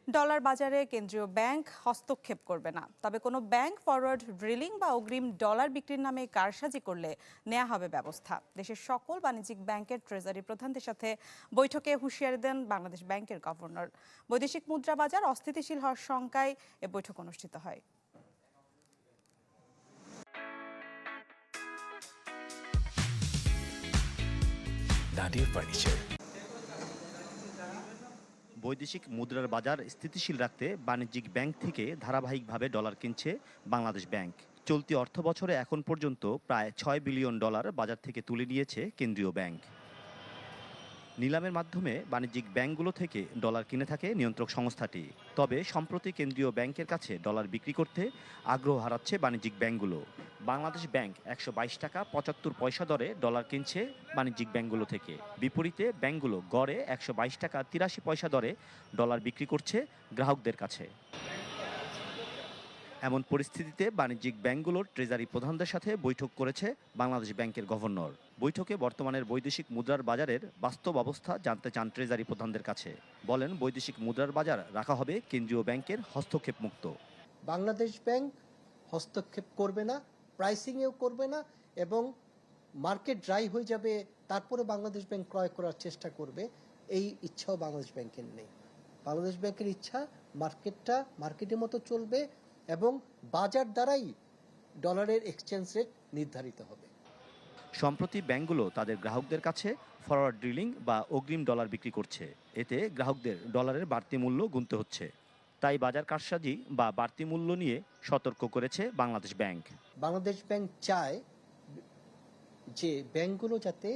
Dollar বাজারে কেন্দ্রীয় bank হস্তক্ষেপ করবে না, তবে কোনো ব্যাংক ফরওয়ার্ড ড্রিলিং বা অগ্রিম ডলার বিক্রির নামে কারসাজি করলে নেওয়া হবে ব্যবস্থা। দেশের সকল বাণিজ্যিক ব্যাংকের ট্রেজারি প্রধানদের সাথে বৈঠকে হুঁশিয়ারি দেন বাংলাদেশ ব্যাংকের গভর্নর। বৈদেশিক মুদ্রা বাজার অস্থিতিশীল হওয়ার শঙ্কায় এ বৈঠক অনুষ্ঠিত হয়। নাদিয়া ফার্নিচার। বৈদেশিক মুদ্রার বাজার স্থিতিশীল রাখতে বাণিজ্যিক ব্যাংক থেকে ধারাবাহিকভাবে ডলার কিনছে বাংলাদেশ ব্যাংক। চলতি অর্থবছরে এখন পর্যন্ত প্রায় ৬ বিলিয়ন ডলার বাজার থেকে তুলে নিয়েছে কেন্দ্রীয় ব্যাংক। নিলামের মাধ্যমে বাণিজ্যিক ব্যাংকগুলো থেকে ডলার কিনে থাকে নিয়ন্ত্রক সংস্থাটি। তবে সম্প্রতি কেন্দ্রীয় ব্যাংকের কাছে ডলার বিক্রি করতে আগ্রহ হারাচ্ছে বাণিজ্যিক ব্যাংকগুলো। বাংলাদেশ ব্যাংক ১২২ টাকা ৭৫ পয়সা দরে ডলার কিনছে বাণিজ্যিক ব্যাংকগুলো থেকে। বিপরীতে ব্যাংকগুলো গড়ে ১২২ টাকা ৮৩ পয়সা দরে ডলার বিক্রি করছে গ্রাহকদের কাছে। এমন পরিস্থিতিতে বাণিজ্যিক ব্যাংকগুলোর ট্রেজারি প্রধানদের সাথে বৈঠক করেছে বাংলাদেশ ব্যাংকের গভর্নর। বৈঠকে বর্তমানের বৈদেশিক মুদ্রার বাজারের বাস্তব অবস্থা জানতে চান ট্রেজারি প্রধানদের কাছে। বলেন, বৈদেশিক মুদ্রার বাজার রাখা হবে কেন্দ্রীয় ব্যাংকের হস্তক্ষেপ মুক্ত। বাংলাদেশ ব্যাংক হস্তক্ষেপ করবে না, প্রাইসিংয়েও করবে না, এবং মার্কেট ড্রাই হয়ে যাবে তারপরে বাংলাদেশ ব্যাংক ক্রয় করার চেষ্টা করবে, এই ইচ্ছাও বাংলাদেশ ব্যাংকের নেই। বাংলাদেশ ব্যাংকের ইচ্ছা মার্কেটটা মার্কেটের মতো চলবে এবং বাজার দ্বারাই ডলারের এক্সচেঞ্জ রেট নির্ধারিত হবে। সম্প্রতি ব্যাংকগুলো তাদের গ্রাহকদের কাছে ফরওয়ার্ড ড্রিলিং বা অগ্রিম ডলার বিক্রি করছে। এতে গ্রাহকদের ডলারের বাড়তি মূল্য গুনতে হচ্ছে। তাই বাজার কারসাজি বা বাড়তি মূল্য নিয়ে সতর্ক করেছে বাংলাদেশ ব্যাংক। বাংলাদেশ ব্যাংক চায় যে ব্যাংকগুলো যাতে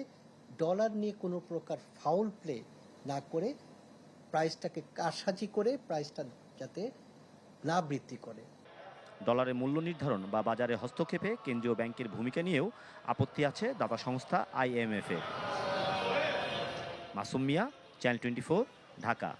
ডলার নিয়ে কোনো প্রকার ফাউল প্লে না করে, প্রাইসটাকে কারসাজি করে প্রাইসটা যাতে না বৃদ্ধি করে। ডলারের মূল্য নির্ধারণ বা বাজারে হস্তক্ষেপে কেন্দ্রীয় ব্যাংকের ভূমিকা নিয়েও আপত্তি আছে দাতা সংস্থা IMF এর। মাসুম মিয়া, চ্যানেল 24, ঢাকা।